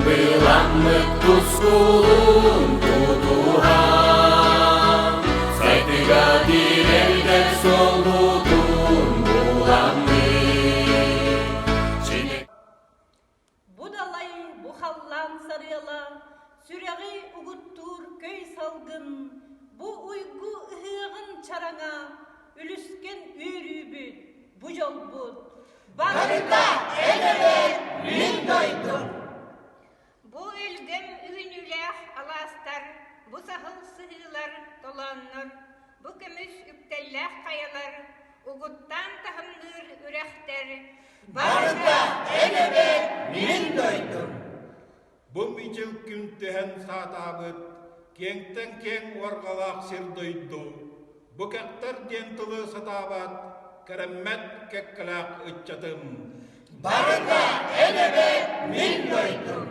Быламмык тускулун тутухан, сайтыга дирелдер солдутун буламмык. Будалай бухаллан сарыяла, сүрәгы угуттур көй салгын, бу уйгу ыһыагын чараңа, үлүскен үйрүүбүт, бу жолбут. Барыта элебет мин дойдум. Бу элгем үйнүлэх аластар, бу сахыл сыһыылар толоннор, бу көмүс үктеллэх каялар, угуттан тахымныр үрэхтер. Барыта элебет мин дойдум. Бу мичил күн төһен саатабыт, кеңтен кең оргалак сир дойду. Бу кактар дентылы сатабат, кереммет кеккелак ыччатым. Барыта элебет мин дойдум.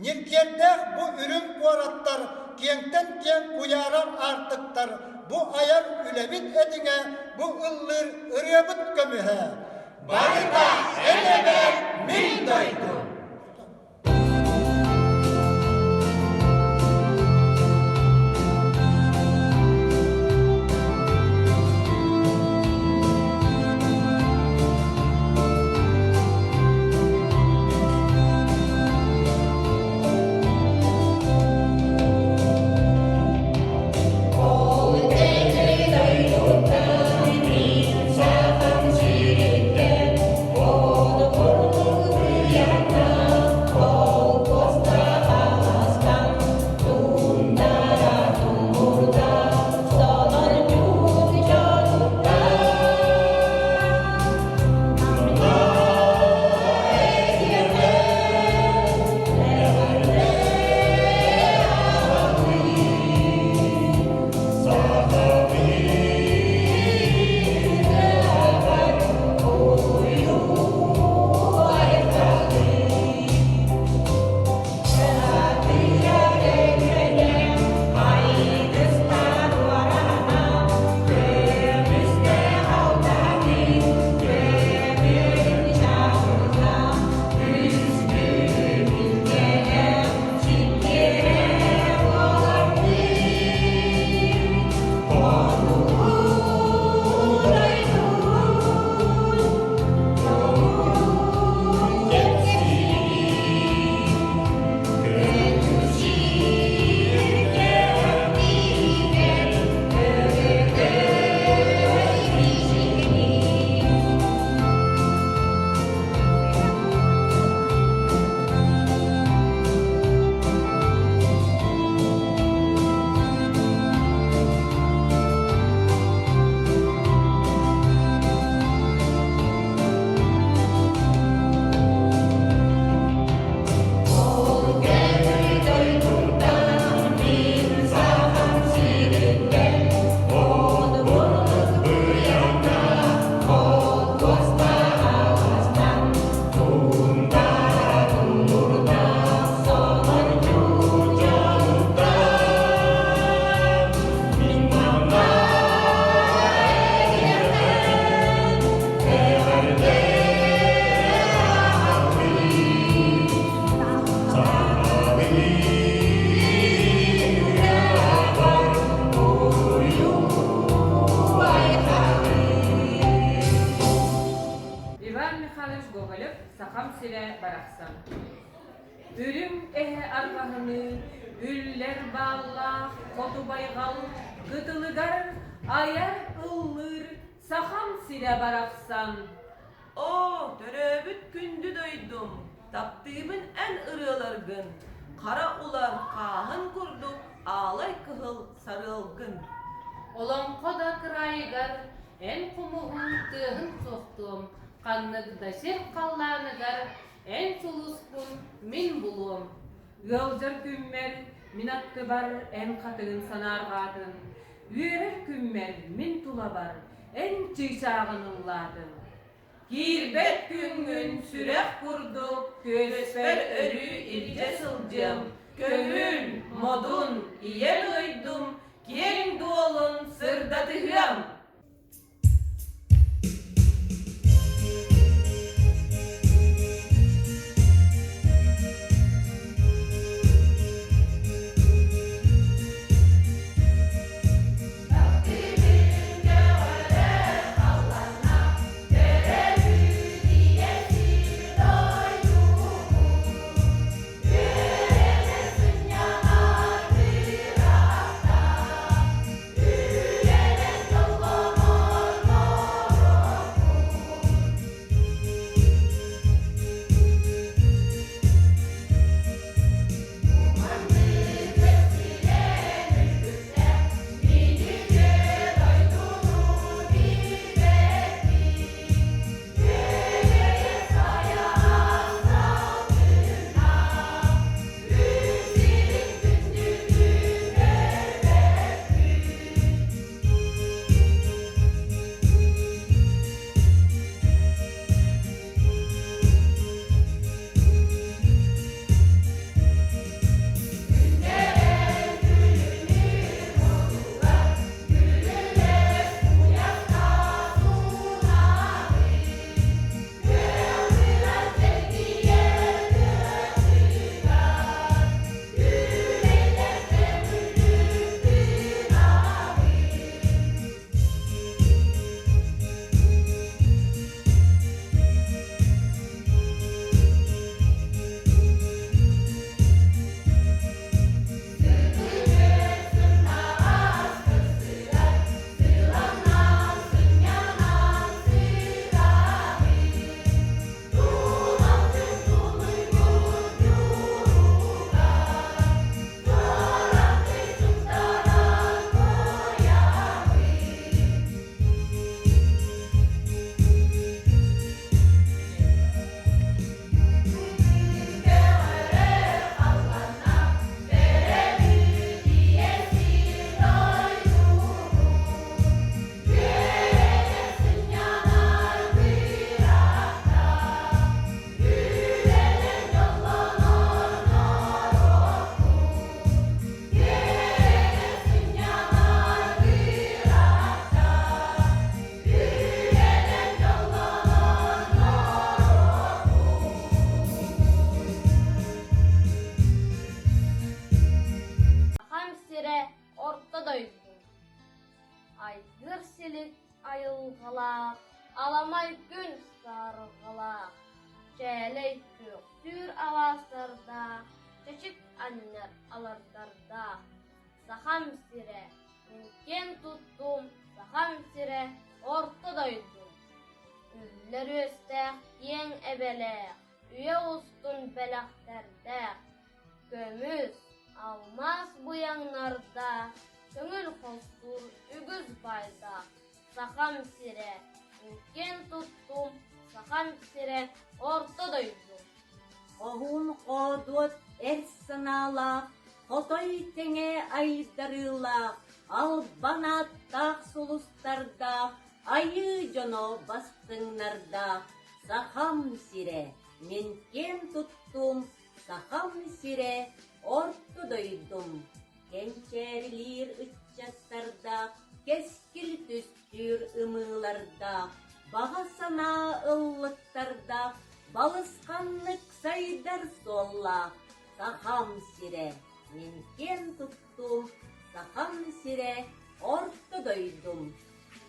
Ниркендех бу үрüm kuarattар, kengten keng kuyaran artıktar, bu ayar ülebit edine, bu ıllir ırıbıt kömühe. Barıta elebet min doydum. Ölüm arvahını, üller bağla, kotu baygal, gıtılıgar, ayar ıllır, saham sile baraksan. O, töröbüt gündü doydum, taptığımın en ırılargın, kara ular kahın kurduk, ağlay kıhıl sarılgın. Olan koda kırayıgar, en kumuğun tığın soktum, kanlıgda şer kallanıgar, en suluskun min bulum. Yolcar kümmer, min attı bar, en katığın sanar kadın. Üyerer kümmer, min tula bar, en çiğsağın ılladın. Girbet gün sürek kurduk, kösper örü ilce sılcım. Kömül, modun, iye duydum, gelin duolun sırda tıhım. ortadaydım. Aygırsilik ayılgala, alamay gün sargala. Çeley tür avazlarda, çeşik anner alardarda. Saham sire, minken tuttum, saham sire, ortadaydım. Ülleri östek, yen ebele, üye ustun belahterde. Gömüz, almaz bu yanlarda, köngül kostur, ügüz bayda. Saham sire, minken tuttum, saham sire, ortadaydım. Kohun kodut ersınala, kotoy tenge aydarıla, al bana tak sulustarda, ayı jono bastınlarda. Saham sire, minken tuttum, saham sire, ortadaydım. Gençerilir ıççastarda, keskil tüstür ımılarda, bahasana ıllıktarda, balıskanlık saydar solla. Saham sire, minken tuttum, saham sire, ortadaydım.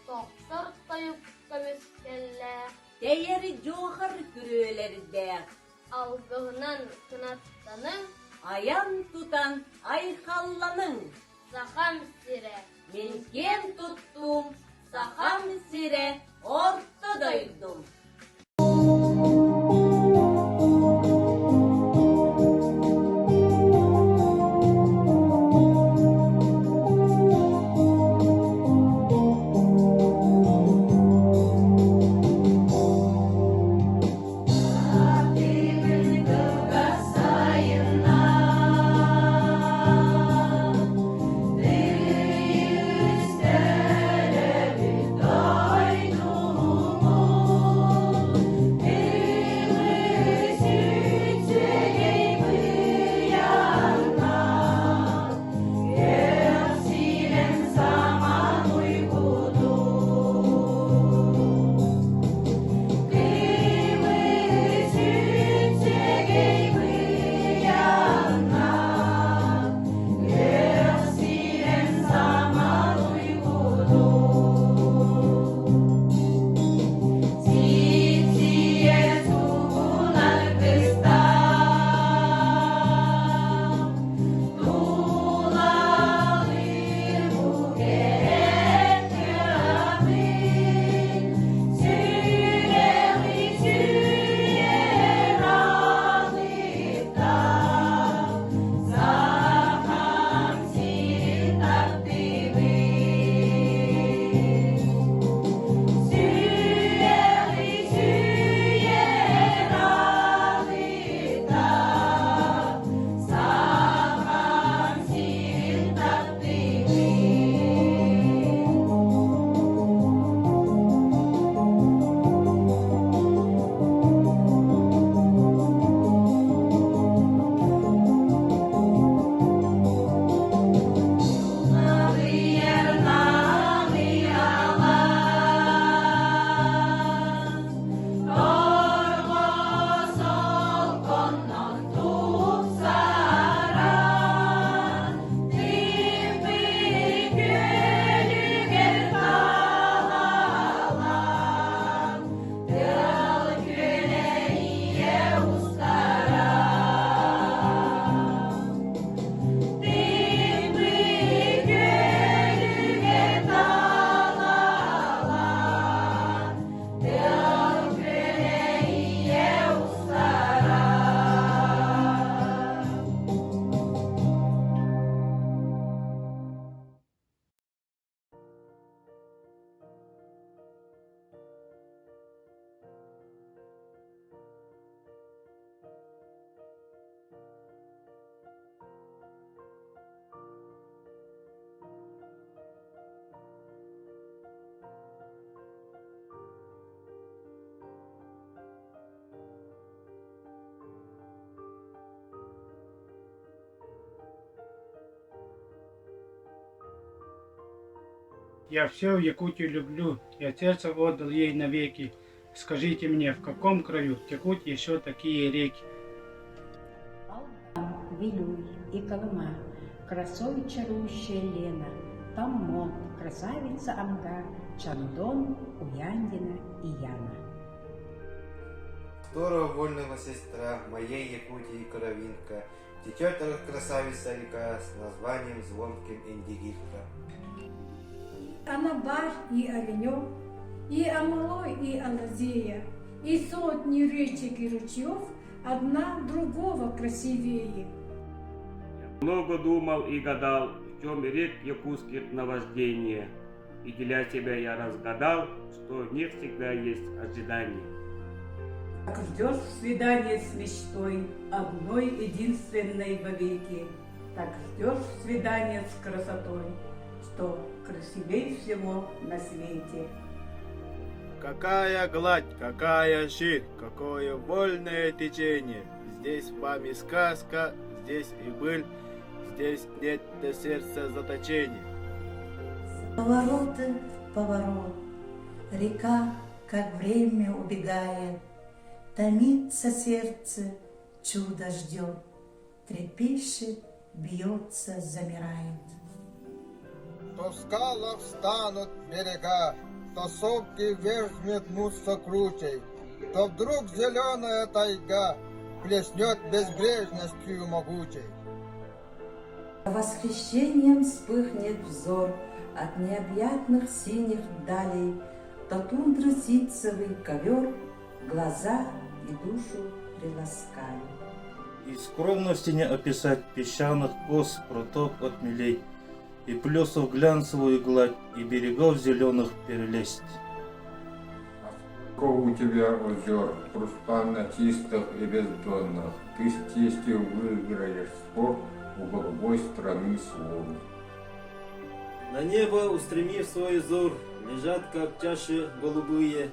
Toksar tayıp kömüskelle, Değeri johar kürülerde, algığınan kınattanın, ayan tutan ayhallanın. saham sire. Minken tuttum, saham sire, ortadaydım. Я все в Якутию люблю, я сердце отдал ей навеки. Скажите мне, в каком краю текут еще такие реки? Вилюй і калма, красой чарующая Лена, там Мот, красавица Амга, Чандон, Уяндина и Яна. Здорово вольного сестра моей Якутии Коровинка, течет красавица река с названием звонким Индигирка. Анабар и Оленев, и Амалой и Алазея, и сотни речек и ручьев, одна другого красивее. Много думал и гадал, в чем рек якутских наваждение, и для тебя я разгадал, что не всегда есть ожидание. Как ждешь свидания с мечтой, одной единственной вовеки, так ждешь свидания с красотой, что красивей всего на свете. Какая гладь, какая ширь, какое вольное течение. Здесь с вами сказка, здесь и быль, здесь нет до сердца заточения. С поворота в поворот, река, как время убегает, томится сердце, чудо ждет, трепещет, бьется, замирает. То в скалах встанут берега, то сопки вверх метнутся кручей, то вдруг зеленая тайга плеснет безбрежностью могучей. Восхищением вспыхнет взор от необъятных синих далей, то тундры ситцевый ковер глаза и душу приласкали. И скромности не описать песчаных кос, пруток от мелей, и плесов глянцевую гладь, и берегов зеленых перелезть. Сколько у тебя озер, хрустально чистых и бездонных, ты с честью выиграешь спор у голубой страны слон. На небо, устремив свой взор, лежат как чаши голубые,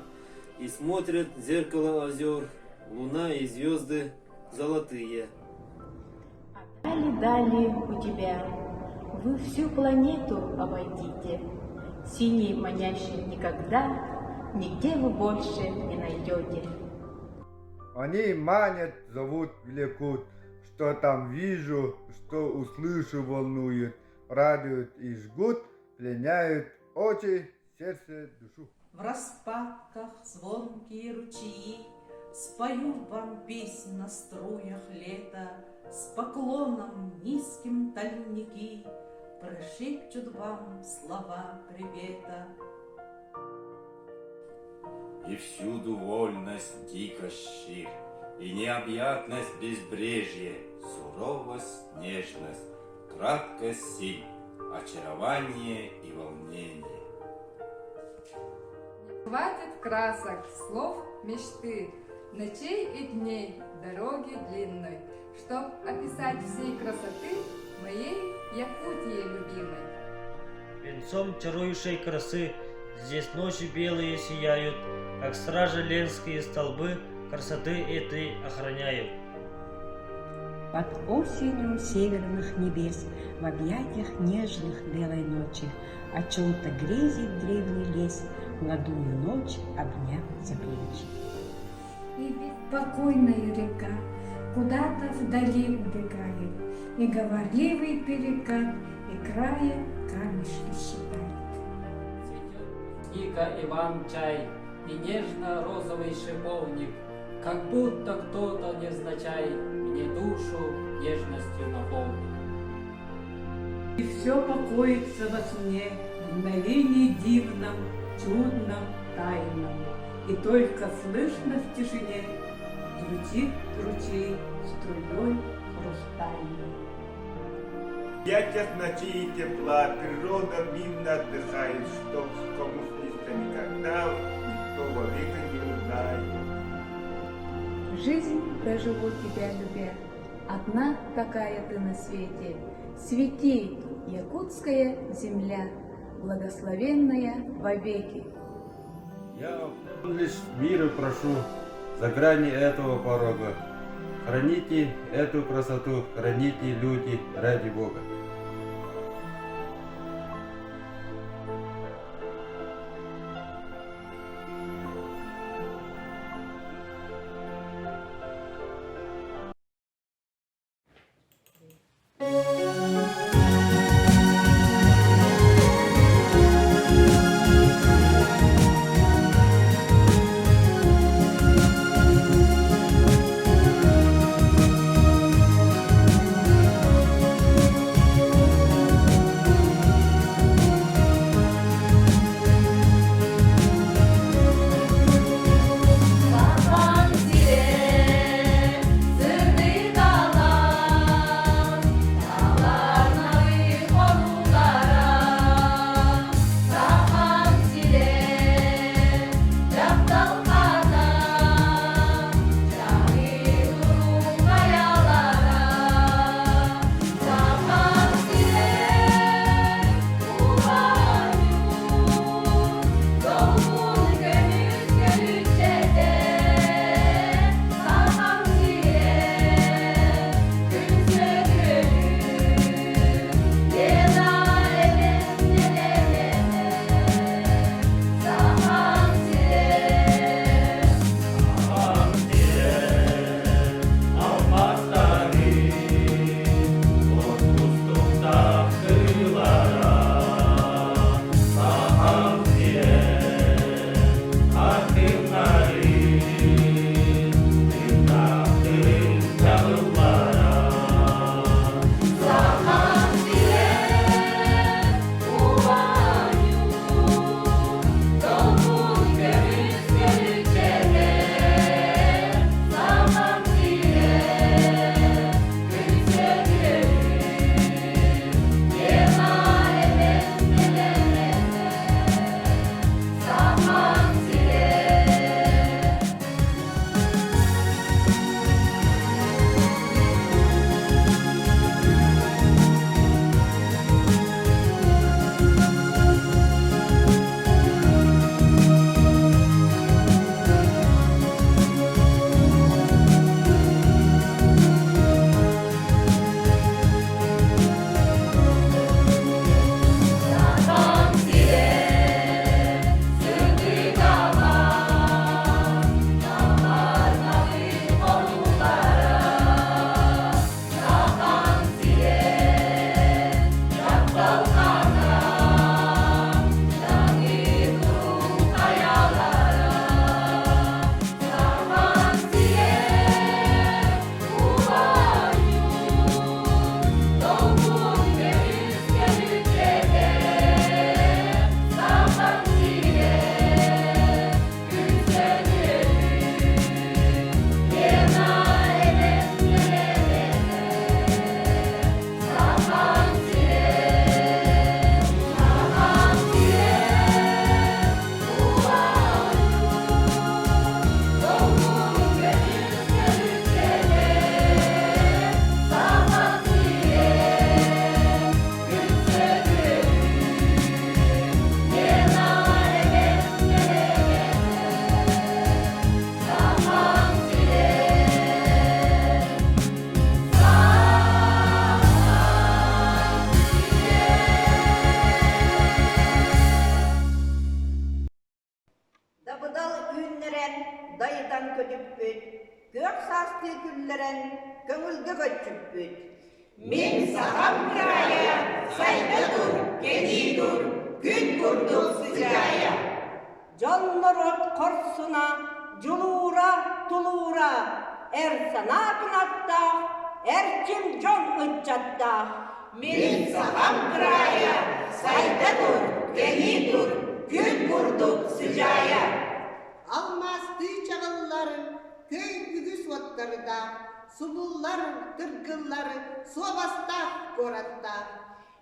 и смотрят в зеркало озер луна и звезды золотые. Дали у тебя, вы всю планету обойдите, синий манящий никогда, нигде вы больше не найдете. Они манят, зовут, влекут, что там вижу, что услышу, волнует, радуют и жгут, пленяют очи, сердце, душу. В распадках звонкие ручьи, спою вам песнь на струях лета, с поклоном низким тальники прошепчут вам слова привета. И всюду вольность, дикость, ширь, и необъятность безбрежья, суровость, нежность, краткость, силь, очарование и волнение. Хватит красок, слов, мечты, ночей и дней, дороги длинной, чтоб описать всей красоты моей Якутии любимой. Венцом чарующей красы здесь ночи белые сияют, как стражи ленские столбы красоты этой охраняют. Под осенью северных небес, в объятиях нежных белой ночи, о чем-то грезит древний лес, молодую ночь обняв за плечи. И беспокойная река куда-то вдали убегает, и говорливый перекат, и края камешки считает. Дико Иван-чай и нежно-розовый шиповник, как будто кто-то невзначай мне душу нежностью наполнил. И все покоится во сне, в мгновении дивном, чудном, тайном. И только слышно в тишине звучит ручей струей хрустальной. В объятиях ночи и тепла природа мирно отдыхает, что кому снится никогда, никто вовека не узнает. Жизнь проживу тебя любя, одна такая ты на свете. Свети, якутская земля, благословенная вовеки. Я лишь мира прошу за грани этого порога. Храните эту красоту, храните люди ради Бога. састы күллерен көңілге көтчүппүт. Мен сахам края, сайда дур, кени дур, күн курдук сыжая. Жоннорот корсуна, жулура, тулура, сана тунатта, эрчим жон үтчатта. Мен сахам края, сайда дур, кени дур, күн курдук сыжая. Алмасты чағыллары, көй үгіс оттарыда, сулулар, тыргыллар, собаста коратта.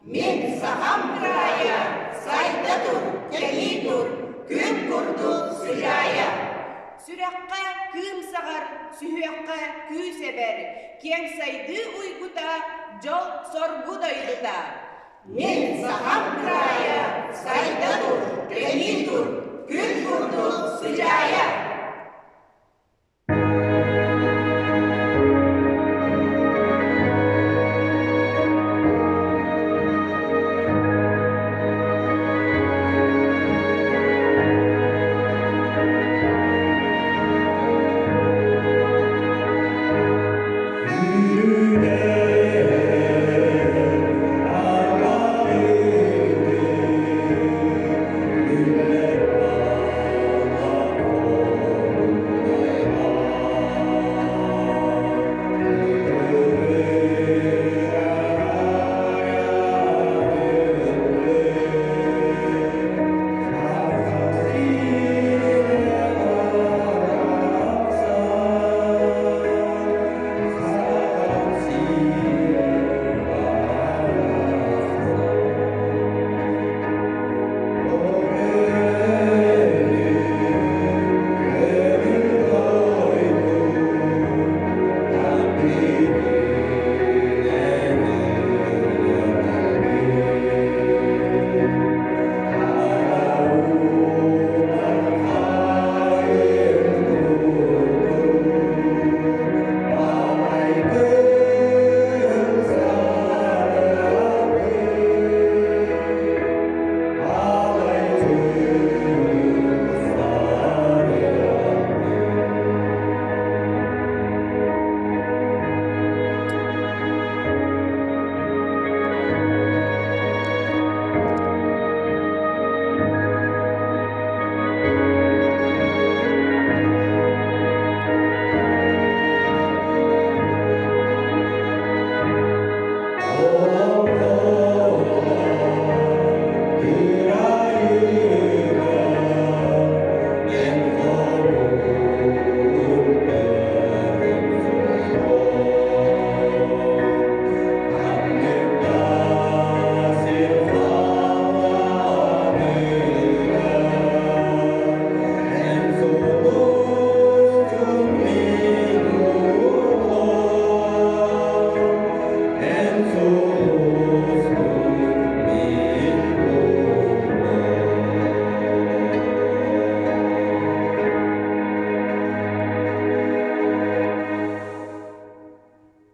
Мен сахам края, сайда дур, кени дур, күн курдук сыжая. Сүрәккә күм сағар, сүйәккә күй себер, кен сайды уйгута, жол соргу дойдута. Мен сахам края,